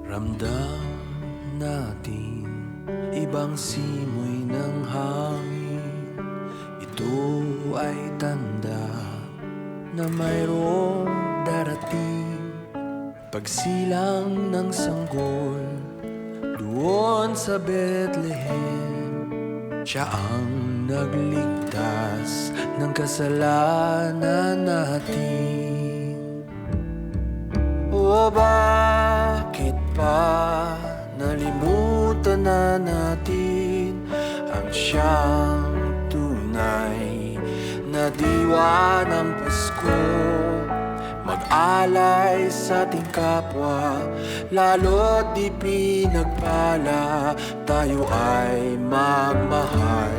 Ramdam natin ibang simoy ng hangin. Ito ay tanda na mayroong darating. Pagsilang ng sanggol doon sa Bethlehem, siya ang nagligtas ng kasalanan natin. O bakit pa nalimutan na natin ang siyang tunay na diwa ng Pasko? Mag-alay sa ating kapwa, lalo't di pinagpala. Tayo ay magmahal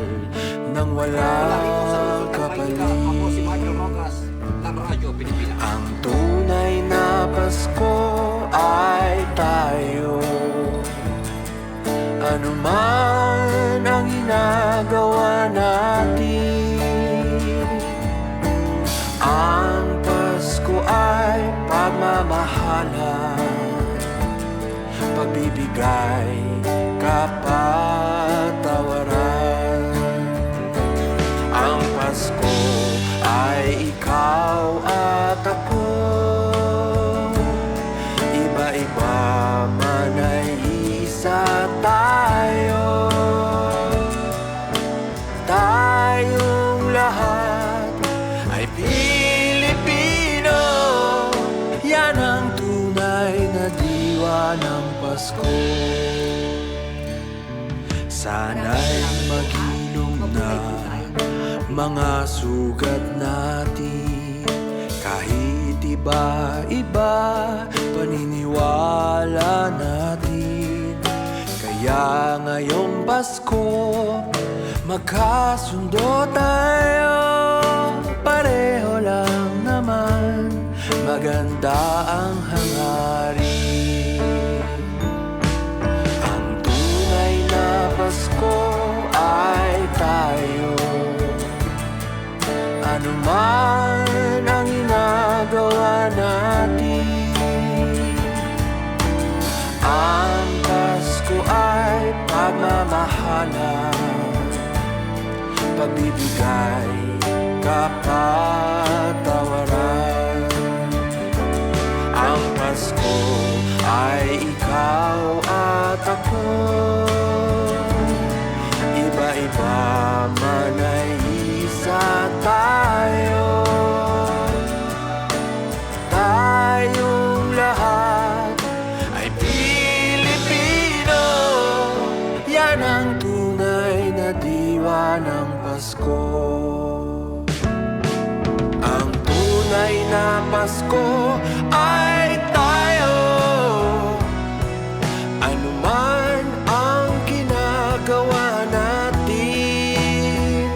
nang walang kapalit. Ang tunay na Pasko ay tayo. Ano man ang ginagawa natin, ang Pasko ay pagmamahalan, pagbibigay, kapatawaran. Ang Pasko ay ikaw at ako, iba-iba man ay isa tayo. Tayong lahat ay Pilipino. Yan ang tunay na diwa ng Pasko. Sana'y magilom na mga sugat natin, kahit iba-iba paniniwala natin. Kaya ngayong Pasko, magkasundo tayo. Pareho lang naman, maganda ang hangarin. Ang tunay na Pasko ay tayo. Ano man ang ginagawa natin, ang Pasko ay pagmamahalan, pagbibigay, kapatawaran. Ang Pasko ay ikaw at ako, iba-iba man ay isa tayo. Tayong lahat ay Pilipino. Yan ang tunay na diwa ng Pasko. Ang tunay na Pasko ay tayo. Ano man ang ginagawa natin,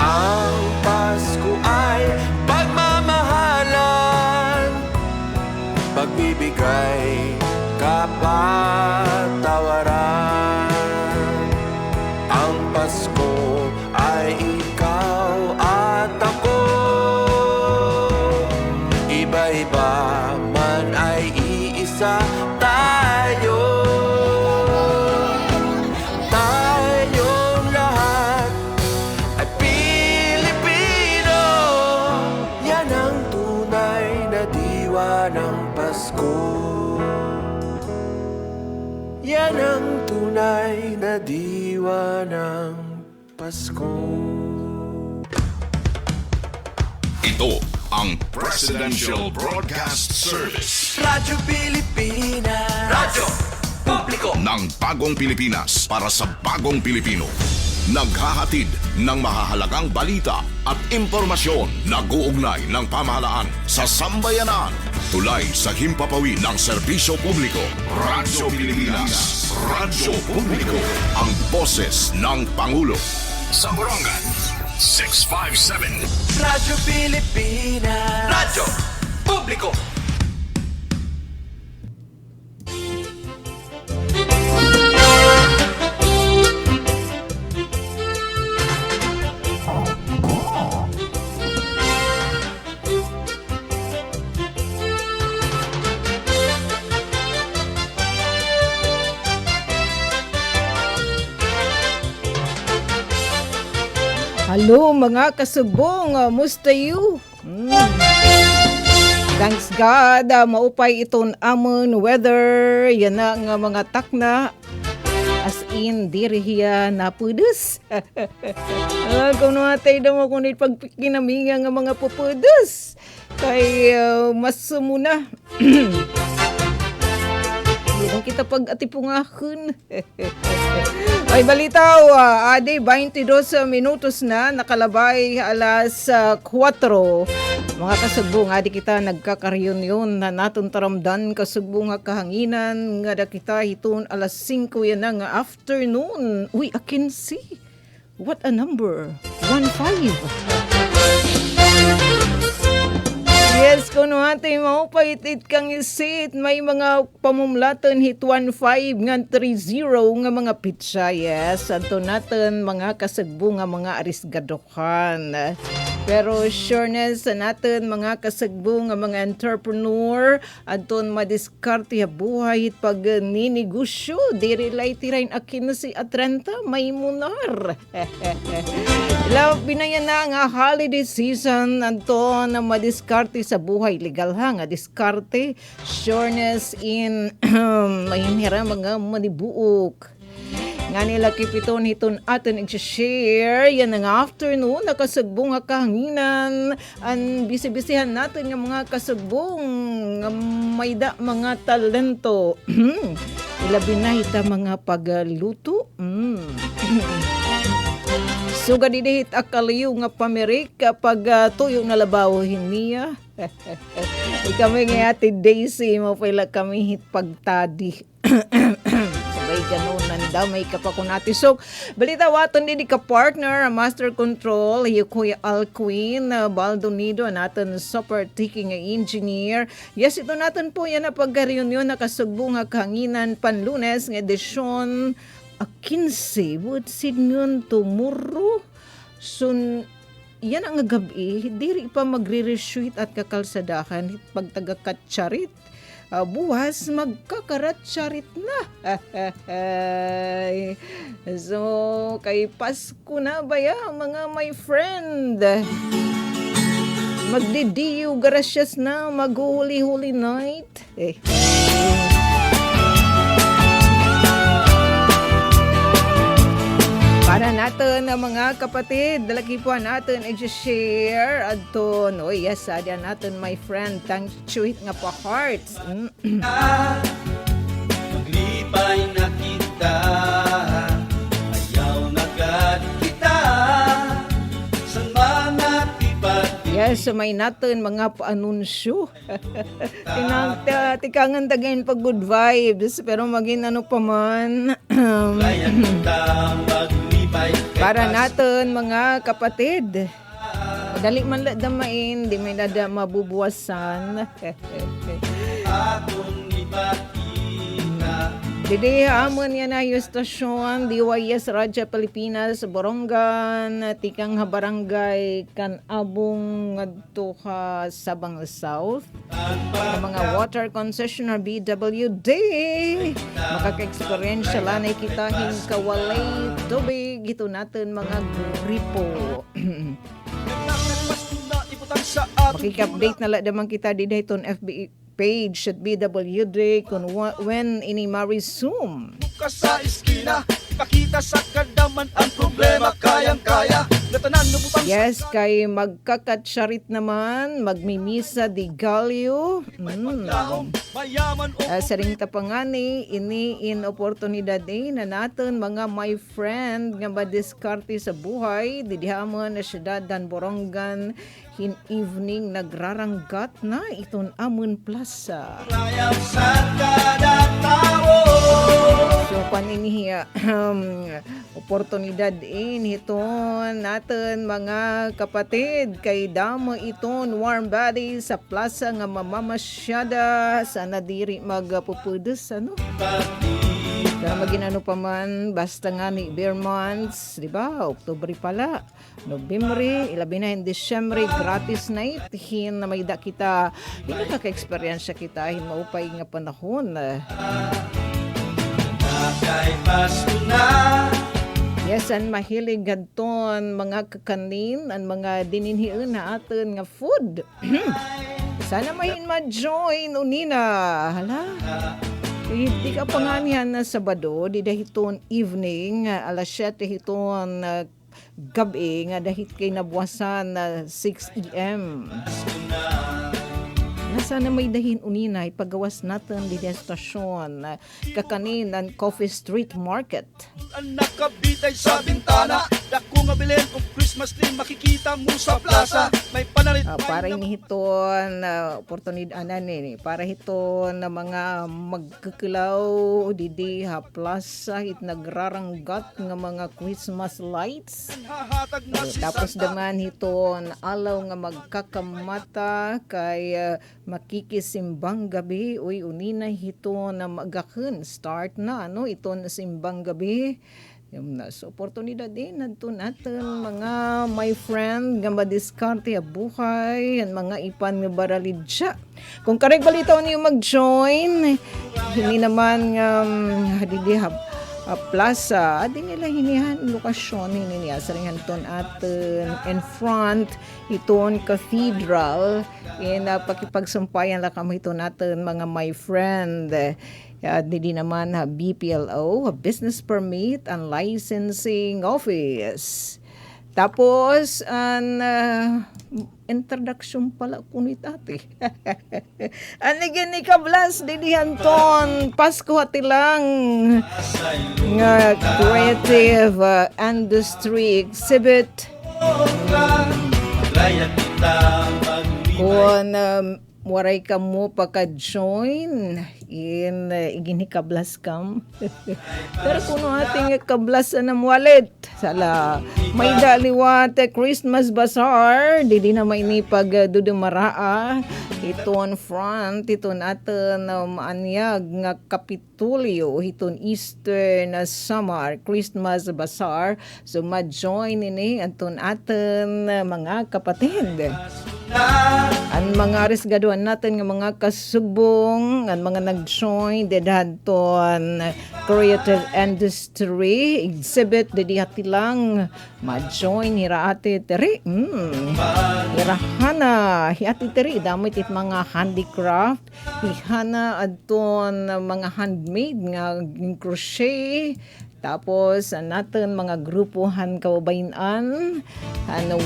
ang Pasko ay pagmamahalan, pagbibigay, kapatawaran. Ang Pasko ay ikaw at ako, iba-iba man ay iisa tayo. Tayong lahat ay Pilipino. Yan ang tunay na diwa ng Pasko. Yan ang tunay na diwa ng Pasko. Ito ang Presidential Broadcast Service. Radyo Pilipinas. Radyo Publiko ng bagong Pilipinas para sa bagong Pilipino. Naghahatid ng mahahalagang balita at impormasyon na guugnay ng pamahalaan sa sambayanan. Tulay sa himpapawid ng serbisyo publiko. Radyo Pilipinas. Radyo Publiko. Ang boses ng Pangulo. Sa Borongan, 657. Radyo Pilipinas. Radyo Publiko. Hello mga kasubong, musta you? Thanks God, maupay iton amon weather, yan na nga mga takna. As in, diri hiya na pudos. Kung namatay daw ako nit pagpikinaminga nga mga pupudos. Kay mas muna. Hindi kita pag-atipungahon. Ay balitaw, ade 22 minutos na, nakalabay alas 4. Mga kasubong, adi kita nagkakareunion na naton taramdan kasubong nga kahanginan nga da kita hiton alas 5 yan na nga afternoon. Uy, I can see. What a number. 15. Yes, kung natin maupaitit kang isit, may mga pamumlatan hit 15 nga 30 nga mga pizza. Yes, ato natin mga kasagbo nga mga arisgadokan. Pero sureness natin mga kasagbo nga mga entrepreneur, aton madiskarte buhay pag ninegosyo, diri lay tirain akin si Atrenta may munar. Binayan na nga holiday season, aton na madiskarte sa buhay legal ha nga diskarte sureness in mahimira mga manibuok nga nila kipiton hiton atin i-share yan ang afternoon nakasagbong nga kahanginan ang bisibisihan natin nga mga kasagbong nga may da mga talento ilabi na ita mga pagluto suga didihit akaliw nga pamirik kapag tuyo na labaw hiniya. Kami nga ati Daisy, mapila kami hit pagtadi. Sabay ganun, nandamay ka pa kung natin. So, balita waton din ka partner, Master Control, Kuya Alquin, Baldonido, natin super taking engineer. Yes, ito natin po yan na pagka-reunion na kasugbong nga kahanginan panlunes ng edisyon 15, butsid nyon tomorrow. So, yan ang gabi, diri pa magre-reshoot at kakalsadahan pag taga-katsarit. Buwas, magkakaratsarit na. So, kay Pasko na ba ya, mga my friend? Magdidiyo, gracias na, mag-huli-huli night. Para natin ang mga kapatid, dalagi po natin i-share adton. O yes, adyan natin my friend, thank you nga pa hearts. Maglipay na kita, ayaw na gad kita, sa mga tipat. Yes, so may natin mga paanunsyo. Tikangan tagayin pag good vibes, pero maging ano pa man. Layan kita, maglipay kay Para natin mga kapatid, dali man damain, di may nada mabubuwasan. atong ipakita. Didi hamon yan na yung stasyon, DYS Radyo Pilipinas, Borongan, tikang barangay Kanabong ngadto Sabang South. Ang mga water concessioner BWD, makaka-experience lanay kita kawalay tubig, ito natin mga gripo. Makika-update na lang naman kita di dayton FB page at BWD kung when ini ma-resume. Buka sa iskina, ipakita sa kadaman ang problema, kayang-kaya. Yes, kay magkakatsarit naman, magmimisa di galyo. Sa ring tapangani, ini in oportunidad na natin mga my friend nga madiskarte sa buhay, didihamon na syudad dan Borongan, in evening nagraranggat na iton amon plaza. So paniniya oportunidad hiton natin mga kapatid kay damo iton warm body sa plaza nga mamamasyada sana diri magpupudes ano. Pero maginano pa man, basta nga ni beer months, di ba? Oktubre pala, Nobyembre, ilabi na Disyembre, gratis night, hin na may da kita, hindi kaka-experience kita, hin maupay nga panahon. Yes, and mahilig gadton mga kakanin ang mga dininhiun na aton nga food. Sana mahin ma-join unina. Hala. Di ka panganihan na Sabado, di dahiton evening, alas 7 hiton gabi, nga dahit kay nabuwasan na 6 a.m. Sana may dahin unina, ipagawas natin di destasyon, kakanin ang Coffee Street Market. Ang nakabitay sa bintana, dako nga bilhin kung Christmas tree makikita mo sa plaza. May panarit Para inihiton oportunidad para hiton na mga magkikilaw didi ha plaza hit nagraranggat nga mga Christmas lights. hahatag na si Tapos Santa. daman hiton alaw nga magkakamata kay makikisimbang gabi uy unina hiton na magakun start na no iton simbang gabi. Yung nasa oportunidad din nato natin mga my friend nga madiskarte a buhay ang mga ipan nga baralidya. Kung kareg balitaw niyo mag-join hindi naman hadidihab plaza adi nila hinihan lokasyon niya sa ringanton atin in front iton cathedral in pakipagsumpayan la kamo ito natin mga my friend. Di naman BPLO, business permit and licensing office. Tapos, ang introduction pala kunit ate. Ano gini ka Blas, didihanton, Pasko hati lang. Nga creative industry exhibit. Kung waray ka mo pagka-join in iginikablas kam. Pero kuno ating kablas na wallet sala may daliwat Christmas bazaar didi na may ni pag dudumaraa iton front iton aton maanyag nga Kapitulyo iton Easter na summer Christmas bazaar so ma-join ini aton aton mga kapatid. Ang mga resgaduan natin ng mga kasubong, ang mga nag-join, dedhanton creative industry, exhibit, dedihati lang, ma-join, hiraati teri. Hirahana, hiati teri, damit it mga handicraft, hihana adton mga handmade, nga crochet, tapos natin mga grupuhan kababayan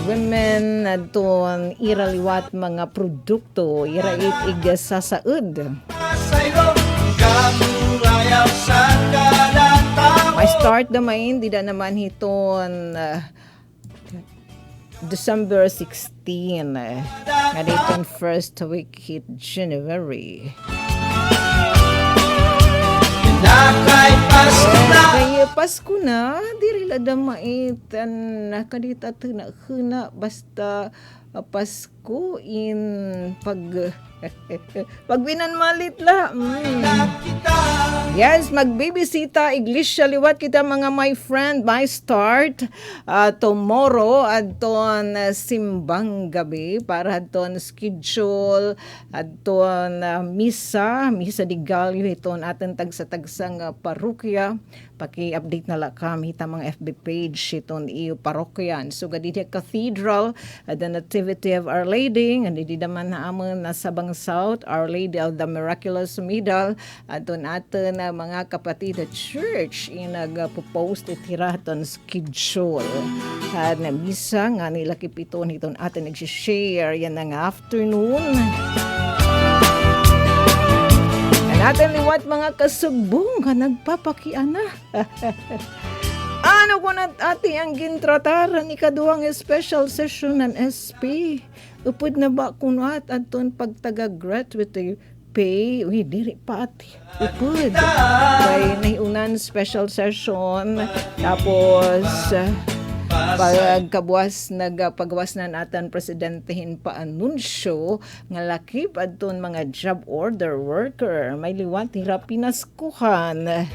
women naton iraliwat mga produkto irait igasasaud. May start naman di naman hiton December 16 nga diton first week hit January. Kaya Pasko na, diri lada maitan nakadita na huna basta Pasko in pagbinan malit la. Yes, magbibisita iglesia liwat kita mga my friend, my start tomorrow adton simbang gabi para adton schedule adton misa di galyo iton atin tagsa-tagsang parokya paki-update na lang kami hita mga FB page iton iyo parokyan so gadidi cathedral the nativity of Our Lady and di naman na amon na Sabang South Our Lady of the Miraculous Middle adton atin mga kapatid at church nag-post itira aton schedule na misa nga nila kipiton iton atin nag-share yan ng afternoon. Natin liwat mga kasugbong ka nagpapakiana. Ano ko na ati ang gintrataran ikaduhang special session ng SP. Upod na ba kunwat aton pagtaga-gratuity pay? Uy, diri pa ati. Upod. Kaya nahiunan special session. Tapos paggawas na natin presidentehin pa anunsyo nga lakip adton mga job order worker may liwat hirap pinaskuhan.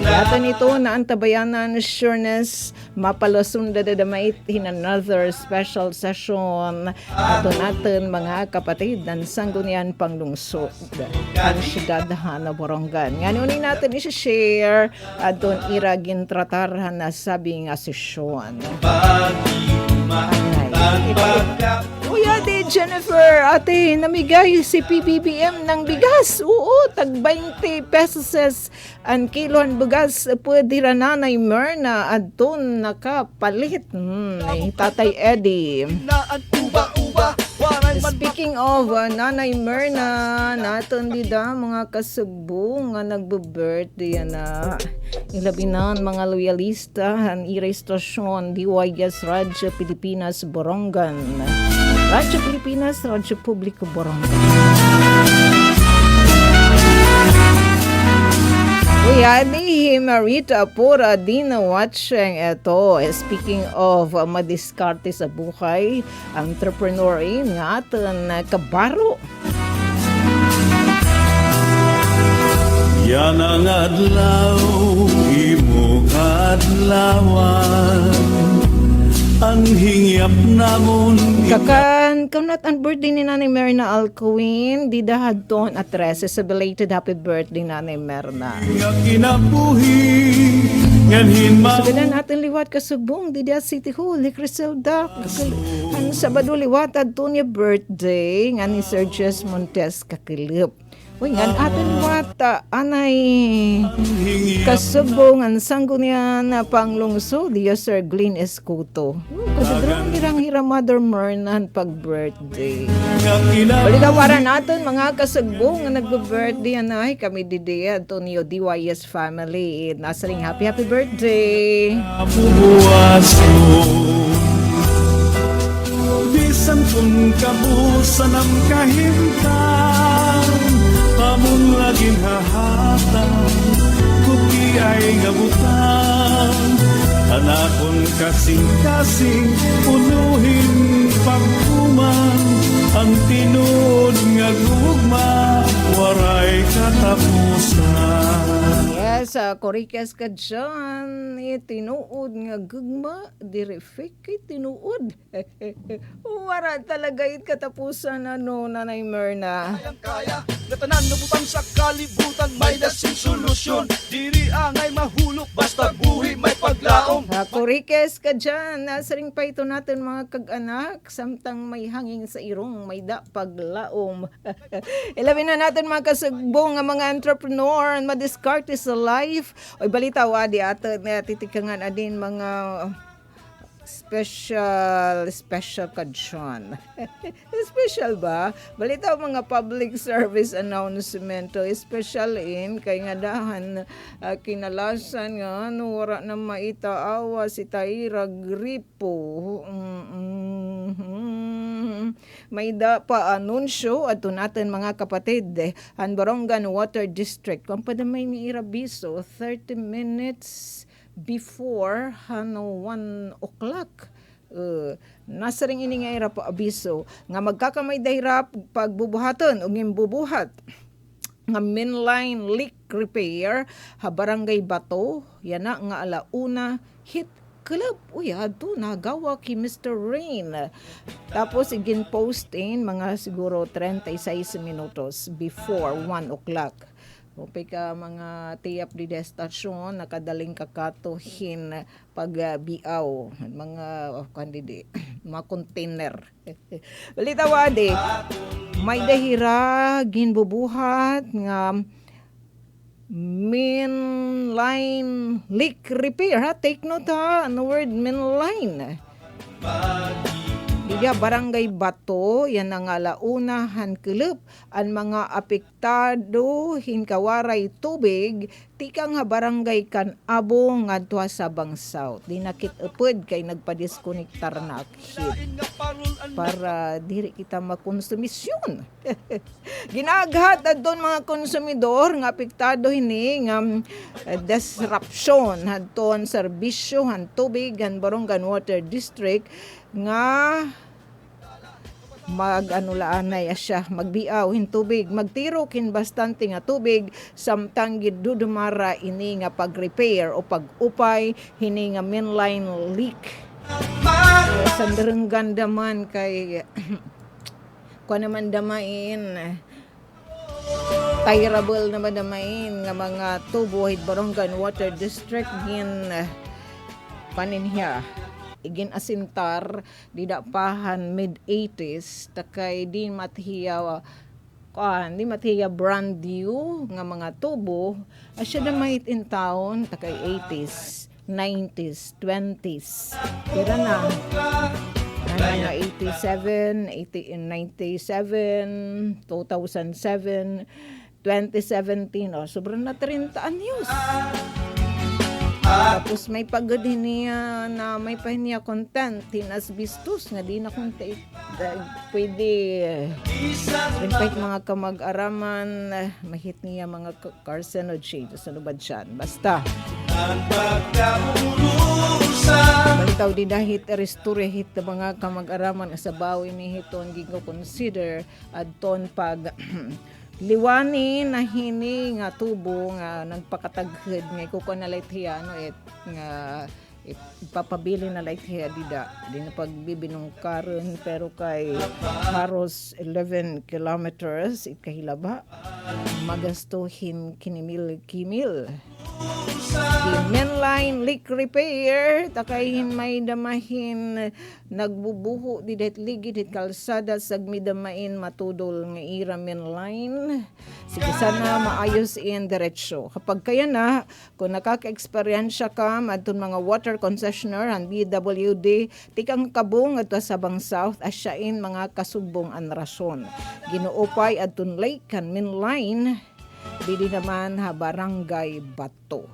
Yatan ito na antabayanan sureness mapalasun dadamait in another special session ato natin mga kapatid ng sanggunian panglungsod ang siyudad na Borongan. Nga nunin natin isi-share adton iragin tratarhan na sabi nga sesyon. Kuya di Jennifer, ate, namigay si PBBM ng bigas. Oo, tag 20 pesos ang kilo ang bigas. Pwede ra Nanay Myrna adton nakapalit. Tatay Eddie. Speaking of Nanay Myrna, naton dida mga kasugbo nga nagbe-birthday na ilabinan mga loyalista ang irestasyon DYS Radyo Pilipinas Borongan. Radyo Pilipinas, Radyo Publiko Borongan. Kuya ni Marita Pura din na watching ito. Speaking of madiskarte sa buhay, entrepreneur nga atin kabaro. Yan ang adlaw, imo kadlawan, ang hingyap namon. Kakan, kanat ang birthday ni Nanay Myrna Alcuin, di dahadton at 13 sa belated happy birthday Nanay Myrna. Nga kinabuhi, nganhin ma. Sagalan natin liwat kasubong, di da City Hall, ni Criselda. Ang Sabado liwat at niya birthday, nga ni Sergius Montes kakilip. Uy, nga atin wata, anay kasubong ang sanggunian na panglungsod, diya Sir Glenn Escuto. Kasadrang hirang-hira Mother Myrna pag-birthday. Balitawaran natin mga kasubong nga nag-birthday anay, kami didiya, Antonio DYS family. Nasaring happy birthday. Bubuwaso, bisan kung kabusan ang kahimtang, pamun laging hahatang, kuki ay ngabutang, anakon kasing-kasing, punuhin pagkuman, ang tinud nga gugma, waray katapusan. Yes, korikes ka dyan. Tinuod nga gugma, direfik kay tinuod. Wara talaga it katapusan Nanay Myrna. Kaya, natanan nabutang sa kalibutan, may dasing solusyon. Diri angay mahulog, basta buhi may paglaom. Korikes ka dyan. Nasaring pa ito natin mga kag-anak. Samtang may hangin sa irong, may da paglaom. Ilawin na natin mga kasugbong nga mga entrepreneur, madiskarte sa life. Oy, balita wadi ato na titikangan adin mga special kadyon. Special ba? Balita mga public service announcement. Special in kay nga dahan kinalasan nga wala na maitaawa si Taira Gripo. May da pa anunsyo ato natin mga kapatid. Ang Borongan Water District kung padamay ni Irabiso 30 minutes before 1 o'clock. Nasa ring ini nga ira pa abiso nga magkakamay dahirap pagbubuhaton o ngimbubuhat nga mainline leak repair ha barangay Bato yana nga alauna hit club. Uy, ato nagawa ki Mr. Rain. Tapos igin postin mga siguro 36 minutos before 1 o'clock. Upay ka mga tiyap di destasyon nakadaling kakatuhin pag biaw mga kandidi mga container. Balita wadi may dahira ginbubuhat nga mainline leak repair ha, take note ha, ano word mainline. Sige, Barangay Bato, yan ang alauna hankelep ang mga apektado hinkawaray tubig tika nga barangay Kanabo ngadto sa Bangsaw. Di nakit upod kay nagpadiskonektar na hit para diri kita makonsumisyon. Ginaghat adton mga konsumidor nga apektado hini nga disruption hadton serbisyo han tubig han Barongan Water District nga mag-anulaanay siya, magbiaw hin tubig, magtiro kin bastante nga tubig samtang gidudumara ini nga pag-repair o pag-upay hini nga mainline leak. Sandereng gandaman kay kuan naman damain tyrable naman damain nga mga tubo hit Barongan Water District gin paninhiya igin asintar didapahan mid-80s takay di matihiya brand new nga mga tubo asya na mahit in town takay 80s 90s 20s kira na nga 87 97 2007 2017 sobrang na 30 anyos. Tapos may pagod niya na may pahinya content tinas bistus nga di na kung pwede rin kahit mga kamag-araman mahit niya mga carcinogens sa lubad siyan basta balitaw di dahit restore hit mga kamag-araman sa bawi ni hiton gigo consider adton pag liwani na hini nga tubo nga nagpakataghid nga kuko na light hiya nga ipapabili na light hiya dida di na pagbibinong karon pero kay haros 11 kilometers ikahilaba magastuhin kinimil the mainline leak repair takayin may damahin nagbubuho di det ligid it kalsada sagmidamain matudol nga ira mainline sige sana maayos in diretsyo kapag kaya na kung nakaka-eksperyensya ka adton mga water concessionaire ang BWD tikang kabong adto sa Bangsaw asyain mga kasubong an rason ginuupay adton lake kan mainline didi naman ha Barangay Bato.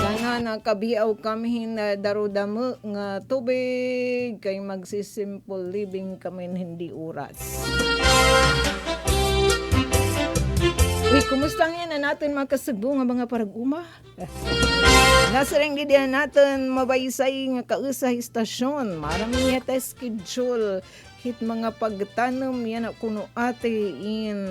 Sana nakabiaw kami na darudamo nga tubig kay magsisimple living kami hindi oras. Uy, kumusta nga na natin makasagbo nga mga paraguma? Nasa rin di natin mabaysay nga kausay istasyon. Marami yata schedule hit mga pagtanong yan kuno ate in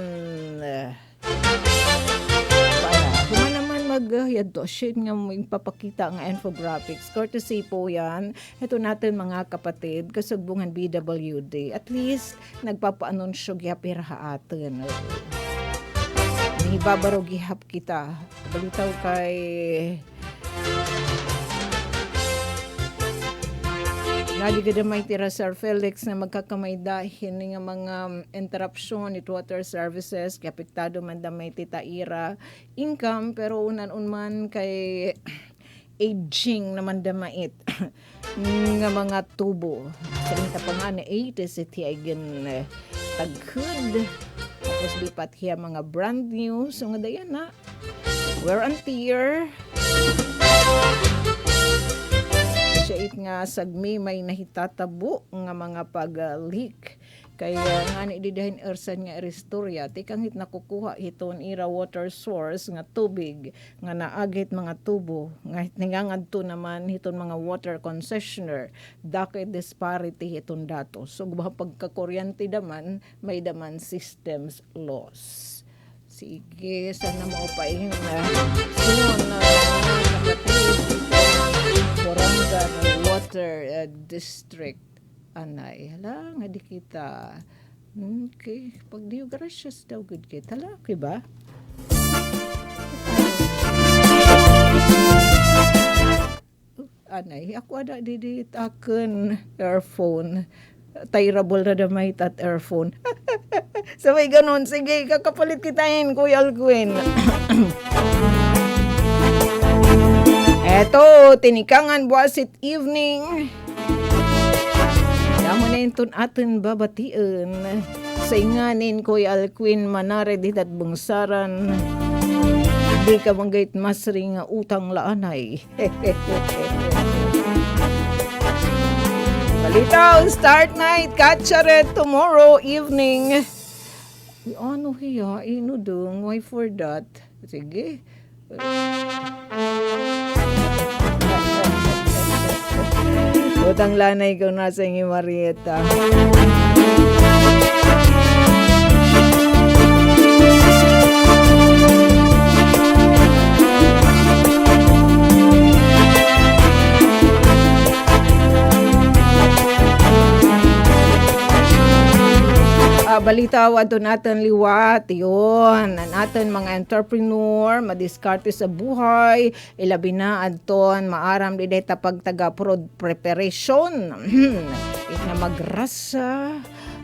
para naman mag-yadoshin nga magpapakita nga infographics courtesy po yan ito natin mga kapatid kasugbungan BWD at least nagpapaanunsyo gyapir ha atin nahibabaro gihap kita balitaw kay Nadigada may tira Sir Felix na magkakamay dahil nga mga interruption it water services kapiktado man damay titaira income pero unan-unman kay aging naman damait nga mga tubo sa pa nga na 80s iti ay gan taghud tapos lipat hiya mga brand new so nga dayan na wear and tear it nga sagmi may nahitatabo nga mga pag-leak kaya nga ni didahin ersan nga restorya tikang hit nakukuha hiton ira water source nga tubig nga naagit mga tubo nga ningangadto naman hiton mga water concessionaire dakay disparity hiton datos so pagkakuryente daman may daman systems loss. Sige, sana maupahin na soon na Barongan Water District anay hala nga di kita okay pag diyo gracious daw good kita hala okay ba anay ako ada didit akin earphone tyrable na damay at earphone so may ganun sige kakapalit kitain Kuya Alcuin Eto, tinikangan buwasit evening. Damo na yung atin babatiin. Sa inganin ko'y Alquin Manare dit at bungsaran. Di ka manggait masring utang laanay. Balitaw, start night, katsaret tomorrow evening. Ano hiya, inudong, why for that? Sige. Utang lanay ko nasa ingi Marieta. Balita ato natin liwat yun. Natin mga entrepreneur, madiskarte sa buhay, ilabi na adton, maaram di deta pagtaga-prod preparation. Na magrasa,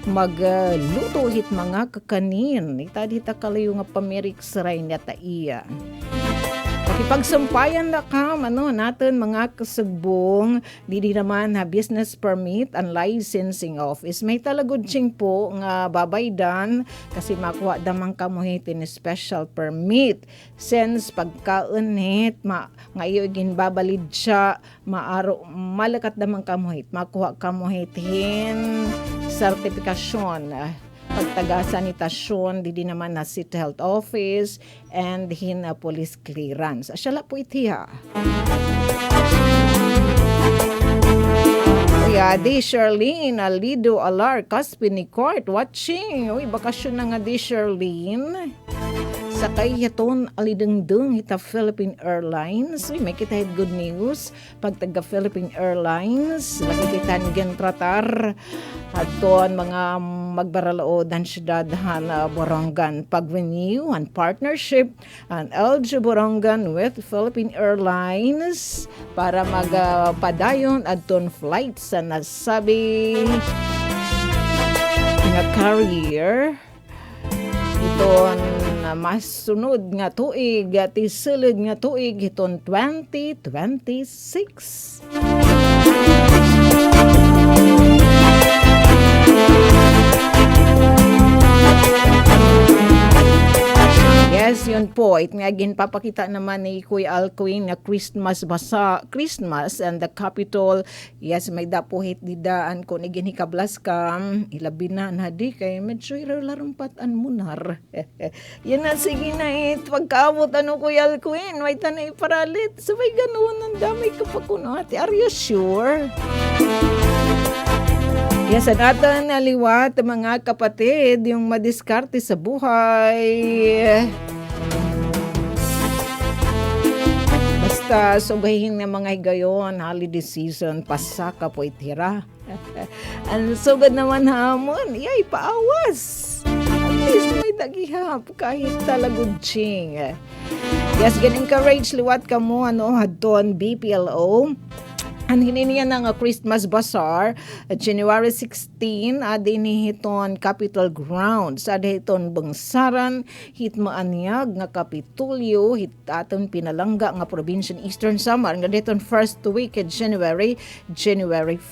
magluto hit mga kakanin. Itadita kalayo nga pamirik saray na taiya. Pakipagsampayan na ka, natin mga kasagbong, di naman ha business permit and licensing office. May talagod ching po nga babaydan kasi makuha damang kamuhitin special permit. Since pagkaunit, nga iyo ginbabalid siya, malakat damang kamuhit, makuha kamuhitin sertifikasyon. Pagtaga sanitasyon, di naman na City Health Office and hina police clearance. Asyala po itiha. Kaya di Sherlyn, Alido, Alar, Caspin ni Court, watching. Uy, bakasyon na nga di Sherlyn. Sakay yaton alidengdeng hita Philippine Airlines. Uy, may kita good news. Pag taga Philippine Airlines, makikita nigyan tratar aton mga magbaralaod ang syudad Borongan. Pag-renew ang partnership ang LG Borongan with Philippine Airlines para magpadayon aton flights sa nasabi nga carrier. Iton mas sunod nga tuig at isulod nga tuig iton 2026. Yes, yun po. It nga papakita naman ni Kuya Alcuin na Christmas and the Capitol. Yes, may dapuhit didaan ko ni ginhikablas ka. Ilabi na di kay medyo larumpat an munar. Yan na, sige na pagkaabot Kuya Alcuin, may tanay paralit. Sabay ganoon, ang dami ka pa kuno ate. Are you sure? Yes, at atin naliwat mga kapatid, yung madiskarte sa buhay. Basta sugahin ng mga higayon, holiday season, pasaka po itira. Ang sugad naman hamon, iyay paawas. At least may dagihap kahit talagudsing. Yes, gan-encourage liwat ka mo, hadton BPLO. Ang hininiya ng Christmas Bazaar, January 16, adinihiton Capitol Grounds. Adihiton bangsaran, hit maanyag nga Kapitulyo, hit aton pinalangga nga Provincial Eastern Samar. Nga dihiton first week January 4.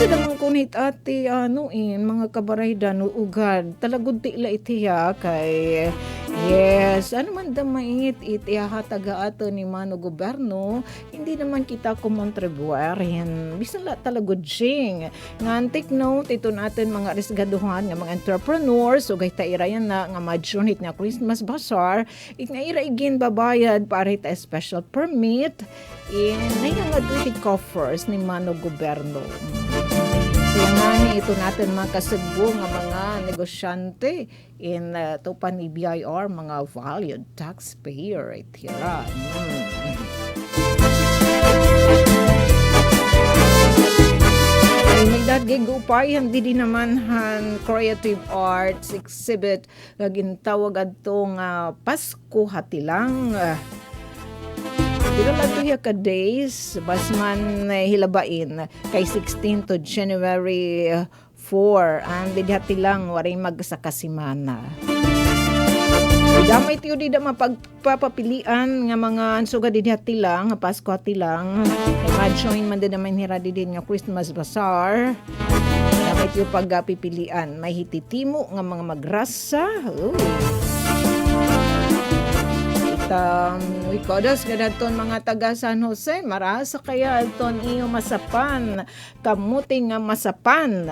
Ito naman kunit ati, mga kabaraydan, ugad. Talagod tila itiya kay, yes, ano man damait itiyaha ato ni Mano Goberno, hindi naman kita kumontribuarin. Bisan la talagod sing. Nga take note, ito natin mga risgaduhan, nga mga entrepreneurs, ugay tairayan na nga majunit nga Christmas Bazaar, iknaira igin babayad para ita special permit, ngayon nga duty coffers ni Mano Goberno. Kaya nga ito natin mga kasagbo nga mga negosyante in to pa ni BIR, mga valued taxpayer right here. Ay may dagig upayan di naman han creative arts exhibit gagintawag adto nga Pasko hatilang. Pero latuya ka days, basman hilabain kay 16 to January 4. Ang didhati lang, waray magsakasimana. Damay tiyo di da mapagpapapilian nga mga sugad di tilang, nga Pasko tilang. Imagine man din naman hiradi din nga Christmas Bazaar. Damay tiyo pagpipilian. May hititimo nga mga magrasa. Wikodos ganaton mga taga San Jose, marasa kaya ton iyo masapan, kamuting nga masapan.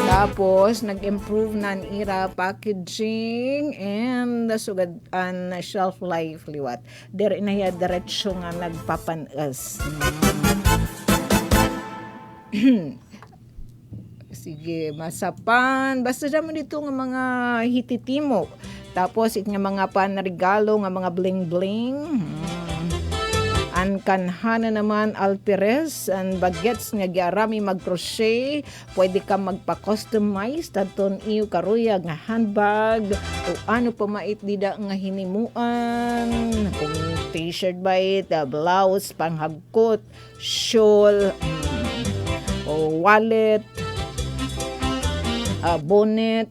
Tapos nag-improve na ang ira packaging and sugad an shelf life liwat. Dere na ya diretsyo nga nagpapanas. Sige, masapan. Basta naman dito nga mga hititimo. Tapos it nga mga panregalo nga mga bling-bling. Ang kanhana naman alperes and bagets nga giarami mag-crochet. Pwede ka magpa-customize taton iyo karuya nga handbag o ano pa mait dida nga hinimuan. Kung t-shirt ba it, blouse, panghagkot, shawl, o wallet, bonnet.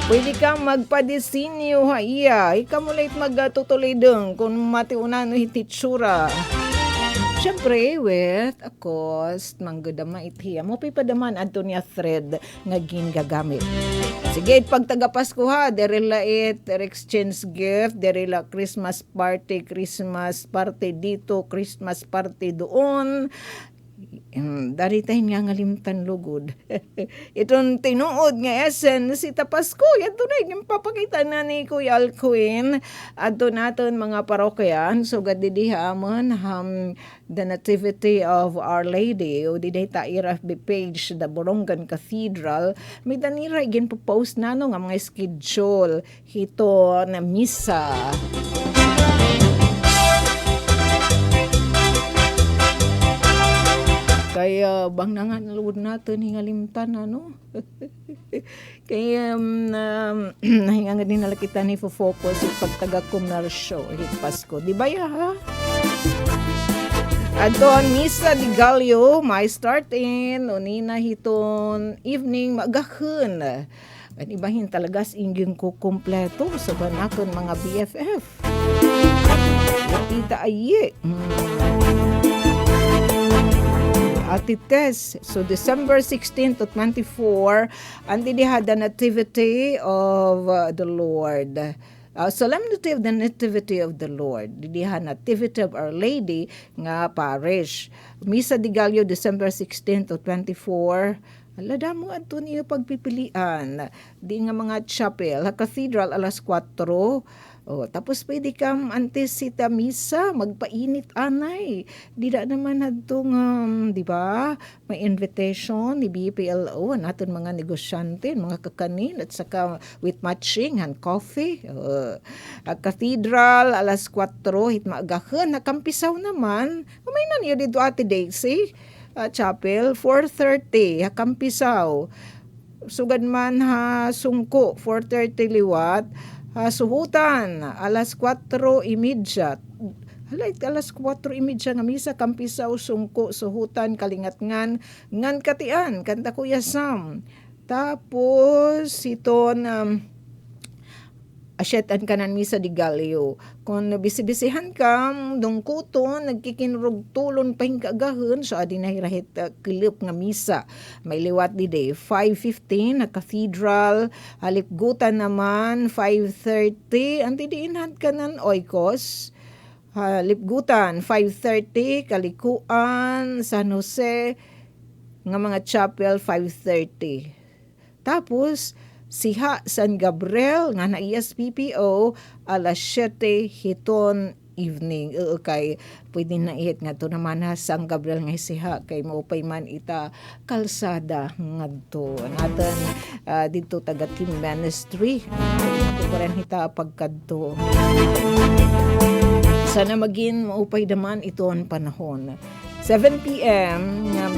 Pwede kang magpa-disenyo ha iya. Ikaw mo late magtutuloy dun kung matiunan no hititsura. Siyempre, with a cost, manggudama itiya. Mo pipadaman adto niya thread nga gingagamit. Sige, pagtaga Pasko ha, derila exchange gift, derila Christmas party dito, Christmas party doon. Dari tayo nga ngalimtan lugod. Itong tinuod nga esen si Pasko. Yan tunay yung papakita na ni Kuya Alcuin. Adto natin mga parokyan. So gadidihamon the Nativity of Our Lady. O diday ta IRFB page the Borongan Cathedral. May danira igin po post na no nga mga schedule. Hito na misa. Kaya bang nanganalud natin hingalimtan ano? Kaya nahinga din nala kita ni focus yung pagtaga-kumnar show hit Pasko. Di ba ya ha? Adon misa di Gallo may start in unina hiton evening magahon. At ibahin talagas ingyong ko kumpleto sa banakon mga BFF. Kita aye. Atites. So December 16 to 24, andi diha the Nativity of the Lord. Solemnity of the Nativity of the Lord. Diha Nativity of Our Lady nga parish. Misa di Gallo December 16 to 24. Alada mo ato niyo pagpipilian. Di nga mga chapel, cathedral alas 4. Tapos pwede kang antisita misa, magpainit anay. Dida naman hadtong, di ba? May invitation ni BPLO, natin mga negosyante, mga kakanin, at saka with matching and coffee. Cathedral, alas 4, hitmaagahan, nakampisaw naman. May na niyo dito Ate Daisy. Chapel, 4:30, hakampisaw. Sugad man ha, sungko, 4:30 liwat. Suhutan, alas 4:30. Alas 4:30 nga misa, kampisaw, sungko, suhutan, kalingat ngan katian, kanta Kuya Sam. Tapos, iton, asyetan kanan misa di Gallo. Kung bisibisihan ka, dungkuton, nagkikinrog tulon pa yung kaagahon, so adi nahirahit kilip nga misa. May liwat di day, 5:15 na cathedral, halipgutan naman, 5:30, anti diinhan kanan oikos, halipgutan, 5:30, kalikuan, San Jose, nga mga chapel, 5:30. Tapos, Siha San Gabriel nga na ESPPO alas 7 hiton evening. Kay pwede na ihit nga to naman ha San Gabriel nga siha kay maupay man ita kalsada ngadto natin dito taga Team Ministry. Ito pa rin hita pagkadto. Sana maging maupay daman ito ang panahon. 7 p.m. nga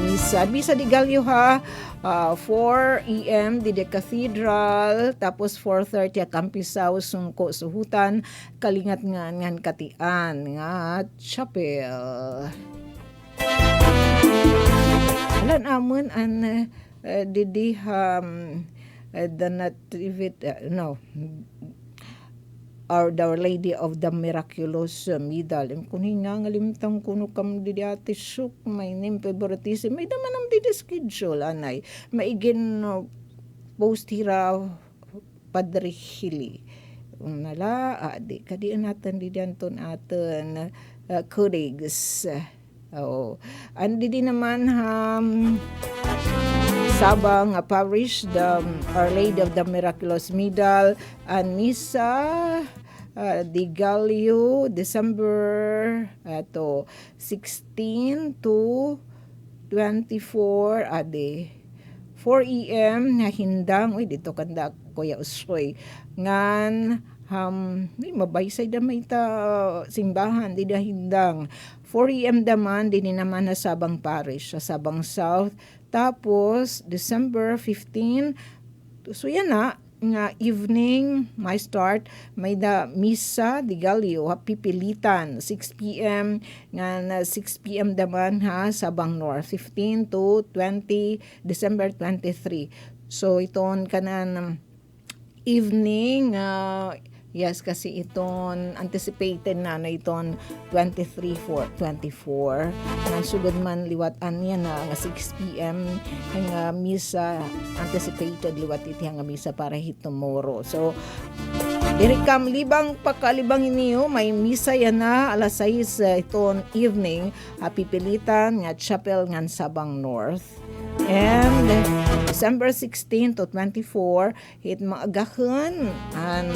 misa di Gallo ha, 4 a.m. di Cathedral, tapos 4:30 kampisaw sungko suhutan, kalingat ngan katian nga chapel. Alan amon an the Nativity, no, or the Our Lady of the Miraculous Middle. Kung hinga nga limtang kuno kam di ati suk, may name favoritism, may daman am di schedule, anay. Maigin post hira Padre Hili. Nala, di kadian natin di danton atin colleagues. Andi din naman Sabang Parish, the Our Lady of the Miraculous Middle, and Misa di Galio, December 16 to 24 ade 4 a.m. na hindang. Uy, dito kanda Kuya Usoy ngan mabaysay da may ta simbahan di da hindang 4 a.m. daman din naman na Sabang Parish sa Sabang South. Tapos December 15, so yan na nga evening may start, may da misa di Galio pipilitan 6 p.m. nga 6 p.m. daman Sabang North 15 to 20 December 23. So iton kanan evening yes, kasi iton anticipated na iton 23 for 24. Nang sugod man liwatan niya na nga 6 p.m. nga misa anticipated liwat iti nga misa para hit tomorrow. So diri kam libang pakalibang iniyo may misa yan na alas 6 iton evening pipilitan nga chapel ngan Sabang North. And December 16 to 24 hit maagahan and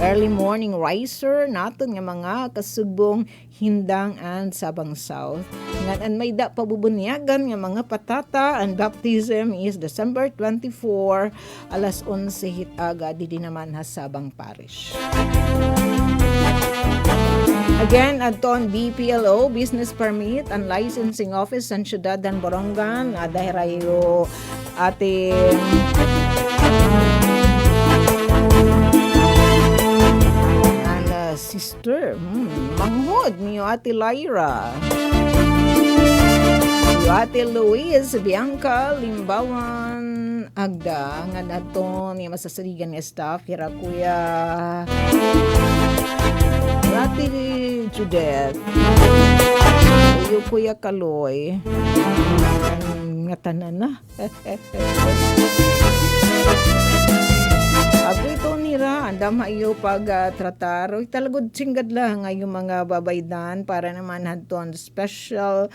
early morning riser naton nga mga kasugbong hindang and Sabang South. Ngan may da pabubunyagan nga mga patata and baptism is December 24 alas 11 hit aga di naman Sabang Parish. Again, adton BPLO, Business Permit and Licensing Office sa Ciudad dan Borongan. Dahil rayo ating sister, manghod niyo Ate Lyra. Niyo Ate Luis Bianca Limbawan Agda. Nga adton yung masasaligan ng staff. Hira Kuya Ate Judith, iyo Kuya Kaloy, nga tanan na. Ako ito nira, andam ayo pag-tratar. Talagod singgad lang ngayong mga babaydan para naman hadton special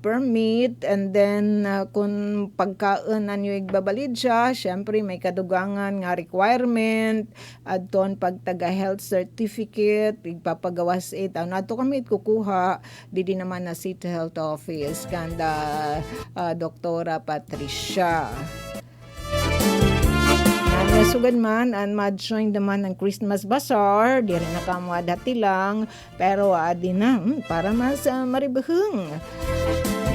permit. And then kung pagkaan nanyo igbabalid siya, syempre may kadugangan nga requirement. Adton pagtaga health certificate, igpapagawas it. Nato kami kukuha, di naman na City Health Office kanda Doktora Patricia. Sugad man and ma-join naman ng Christmas Bazaar, di rin nakamwa dati lang, pero adi na para mas maribaheng.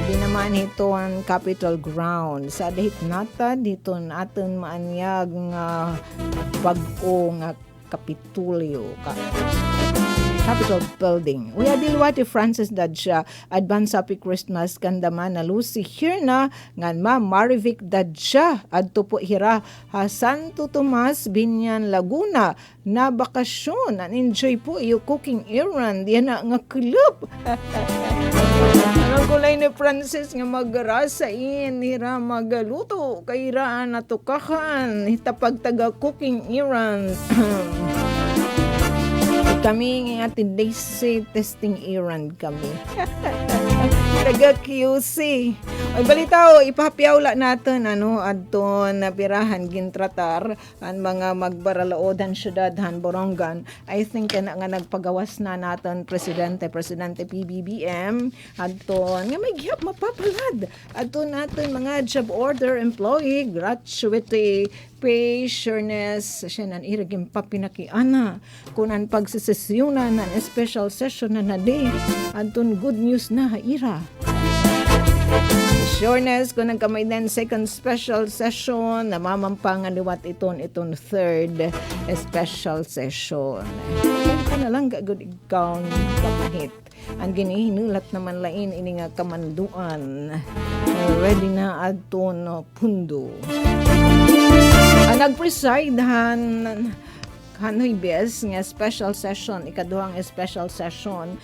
Di naman ito ang Capitol Ground. Sa dahit nata dito natin maanyag nga bago nga Kapitulyo Capitol Building. We adilwati Francis Dadja, Advance Happy Christmas kandaman na Lucy Hirna, ngan Ma Marivic Dadja, adto po hira Santo Tomas, Binyan, Laguna, na bakasyon, and enjoy po yung cooking errand, yan na nga club. Anong kulay ni Francis nga magrasain, hira magaluto, kairaan na tukahan, hitapag taga cooking errand. Kami ng ating daisy testing errand kami. Taga QC. Ay balitaw, ipapiawla natin adton na pirahan gintratar ang mga magbaralaodan syudadhan Borongan. I think na nga nagpagawas na natin Presidente PBBM adton nga may gihap mapapalad. Adton natin mga job order employee, gratuity, pay, sureness, siya nan iragim pa pinakiana. Kunan pagsisesyonan ng special session na day. Adton good news na ira. Sureness, kung nagkamay din second special session, namamampangan liwat itong third special session. Ito na lang gagod ikaw kapahit. Ang ginihinulat naman lain ini nga kamanduan. Ready na adton pundo. nag-preside Hanoy Bes nga special session, ikaduhang special session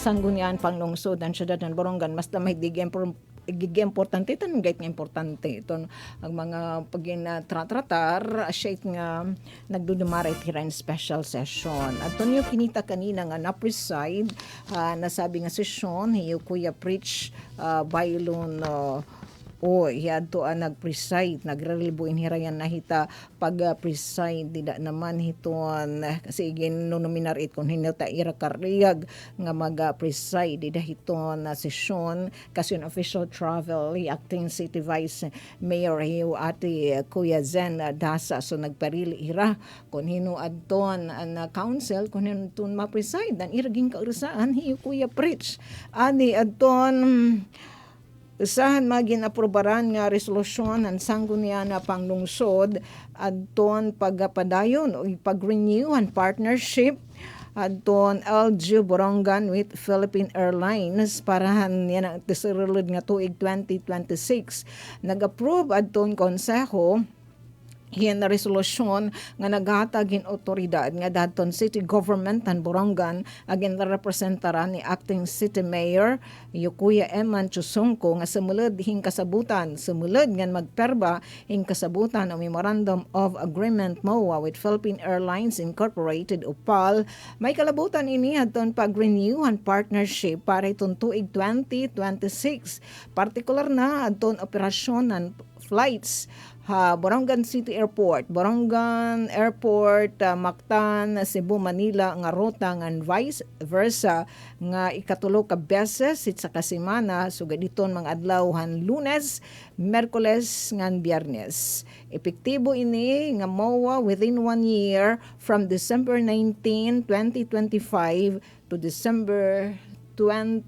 sanggunian panglungsod ang syudad ng Borongan, mas damay importante tan gayt nga importante iton ang mga tratar siya nga nagdudumara itiran special session. Aton yung kinita kanina nga na-preside nasabi nga session hiyo Kuya Preach Bailon yadto nag-preside, nagre-relevo inhirayan na hita pag-preside, dida naman hiton kasi ginominar it kung hinota ira kariyag nga mag-preside, dida hiton na sesyon kasi yung official travel, acting city vice mayor hiyo ati Kuya Zen Dasa, so nagparili ira kung hino adton na council, kung hino ma-preside, dan iraging kaurasaan hiyo Kuya Preach. Ani adton usahan maging aprobaran nga resolusyon ang sanggunian na panglungsod adton pagpadayon o pag-renew ang partnership adton LG Borongan with Philippine Airlines parahan yan ang tisulod nga tuig 2026. Nag-approve adton konseho yan na resolusyon nga naghatag otoridad nga daton city government ang Borongan agin representara ni acting city mayor Kuya Eman Chusongko nga sumulod hing kasabutan nga magperba hing kasabutan ang memorandum of agreement MOA with Philippine Airlines Incorporated o PAL. May kalabutan ini adton pag-renew ang partnership para itong tuig 2026, partikular na adton operasyon ng flights Borongan City Airport, Borongan Airport, Mactan, Cebu, Manila nga ruta ngan vice versa nga ikatulo ka beses sa kasimana sugad diton mga adlawhan Lunes, Merkules ngan Biyernes. Epektibo ini nga MOA within 1 year from December 19, 2025 to December 18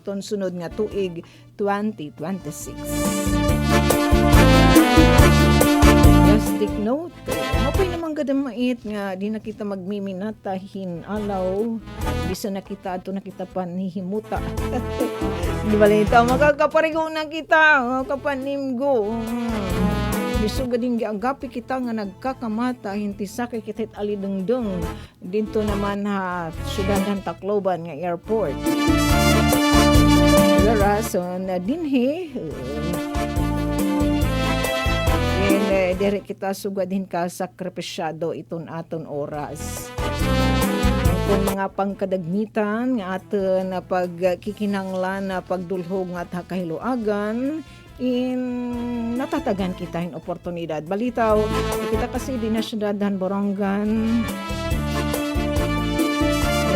iton sunod nga tuig 2026. Just take note. Mapay naman gadamait nga di na kita magmiminatahin alaw. Bisa na kita ato na kita panihimuta. Di ba ito? Makakaparigo na kita. Kapanimgo. Biso gading giagapi kita nga nagkakamata hindi sakay kitit alidungdung dito naman syudad ng Tacloban nga airport. Rason na dinhi dere kita sugadin ka sakripisyado iton aton oras. Kung mga pangkadagmitan nga aton na pagkikinanglan na pagdulhog nga at hakahiluagan natatagan kita in oportunidad. Balitaw, kita kasi di na syudadan Borongan.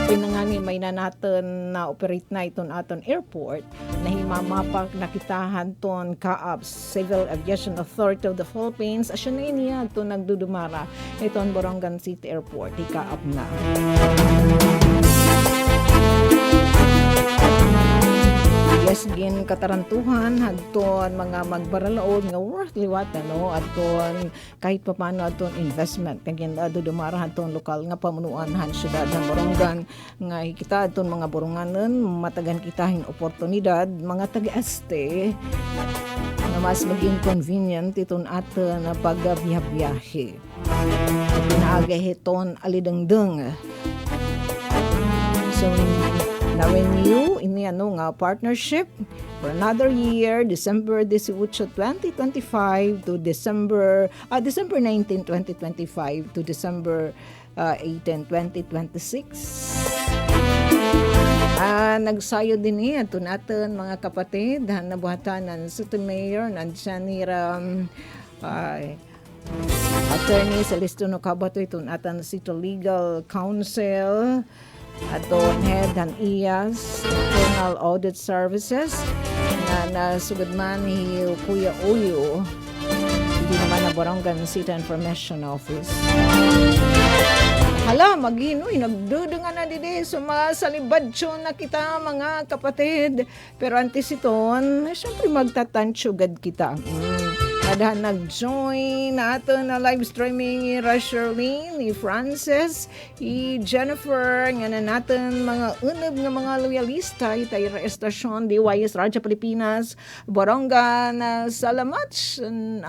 Pinangani may na natin na operate na iton aton airport na himamapak nakitahan ton CAAP, Civil Aviation Authority of the Philippines. Asya na iniya ito nagdudumara iton Borongan City Airport, CAAP na. Yes, gin katarantuhan adton mga magbaralaod nga worth liwat adton kahit paano adton investment kagin dumara adton lokal nga pamunuan han syudad ng Borongan nga kita adton mga Boronganon matagan kita hin oportunidad mga taga-este nga mas maging convenient iton aton na pagbiyahe. Pinaagahiton alidengdeng. So na-renew ini nga partnership for another year, December 18, 2025 to December 19, 2025 to December 18, 2026. Nagsayo din ito natin mga kapatid nabuhatan ng City Mayor nandiyan ni Attorney Celestino Cabato ito natin City Legal Counsel aton head ng IAS Internal Audit Services na sugod man ni Kuya Uyo hindi naman na Borongan City Information Office. Hala, maghinoy, nagdudungan na dide sumasalibadyo na kita mga kapatid. Pero antes iton, syempre magtatansugad kita. Ada nag-join na ato na live streaming ni Rasherlyn, ni Frances, ni Jennifer, nga na natin mga unab nga mga loyalista itay estasyon DYS Radyo Pilipinas, Borongan, salamat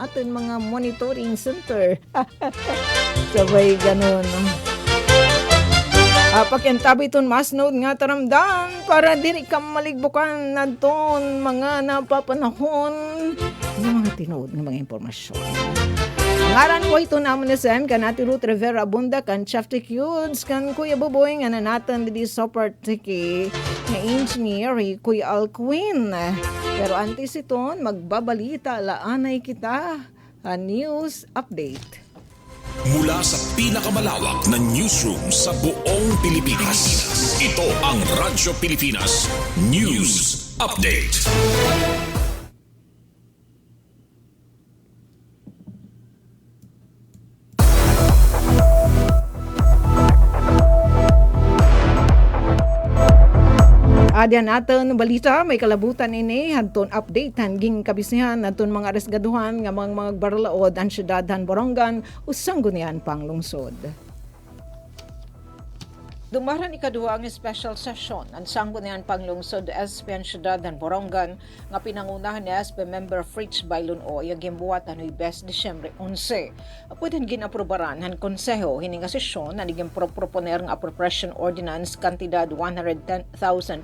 atin mga monitoring center. Sabay ganun. Pakintabi ton mas note nga taramdan para diri ka maligbukan na ton mga napapanahon ng mga tinood ng mga impormasyon. Ngaran ko ito naman na sen kan Ate Ruth Rivera Abunda kan Chafty Cudes kan Kuya Buboy nga nanatan di sa partiki nga engineer Kuya Alquin. Pero antes iton magbabalita laanay kita news update. Mula sa pinakamalawak na newsroom sa buong Pilipinas. Ito ang Radyo Pilipinas News Update. Adyan natin balita, may kalabutan ini, hadton update, hanging kabisihan, hadton mga resgaduhan, nga mga barlaod, ang syudadhan Borongan, usang gunian pang lungsod. Dumaran ikaduha ang special session ang sanggunian panglungsod SPN Ciudad ng Borongan nga pinangunahan ni SP member Fritz Bailon o yung gimbuhat na Bes Disyembre 11. Pwedeng ginaprobaran ng konseho hining sesyon na naging proponer ng appropriation ordinance kantidad 110,000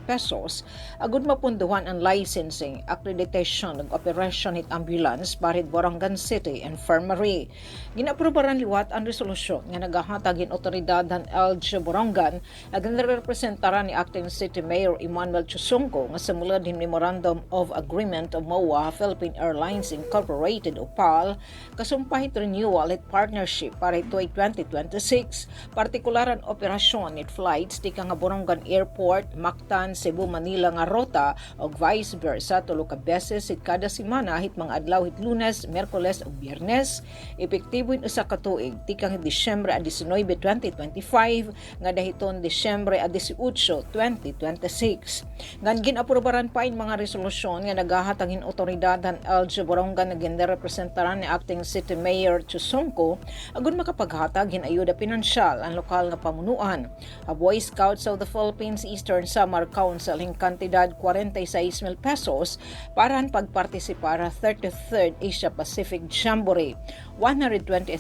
pesos agud mapunduhan ang licensing, accreditation ng operation hit ambulance barid Borongan City Infirmary. Ginaprobaran liwat ang resolusyon nga nagahatagin otoridad ng LG Borongan ag representara ni Acting City Mayor Emmanuel Chusungco nga sumulad ng Memorandum of Agreement of MOA Philippine Airlines Incorporated o PAL kasumpahit renewal at partnership para ito ay 2026 partikularan operasyon at flights di nga Borongan Airport, Mactan, Cebu, Manila nga rota o vice versa tulo ka beses hit kada semana hit mga adlaw hit Lunes, Miyerkules ug Biyernes epektibo usa ka tuig tikang Disyembre 19, 2025 nga dahito Disyembre 18, 2026. Ngan ginaprobaran pa in mga resolusyon nga nagahatagin otoridad ng LG Borongan na ginrepresentaran ni Acting City Mayor Chusungco agon makapaghatag ayuda pinansyal ang lokal nga pamunuan. A Boy Scouts of the Philippines Eastern Samar Council hing kantidad 46,000 pesos para ang pagpartisipar sa 33rd Asia Pacific Jamboree. 120,000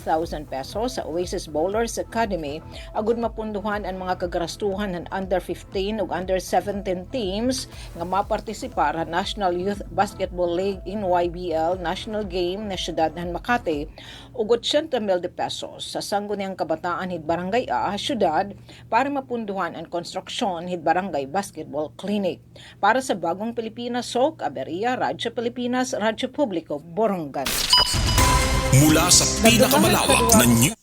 pesos sa Oasis Bowlers Academy agud mapunduhan ang mga kagarastuhan ng under 15 ug under 17 teams nga mapartisipar sa National Youth Basketball League in YBL National Game na siyudad ng Makati ug 80,000 pesos sa sangguniang kabataan hid Barangay A siyudad para mapunduhan ang konstruksyon hid Barangay Basketball Clinic. Para sa Bagong Pilipinas, Sok Aberia, Radyo Pilipinas, Radyo Publiko, Borongan. Mula sa pinakamalawak na news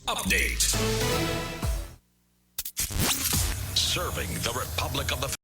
Update. Serving the Republic of the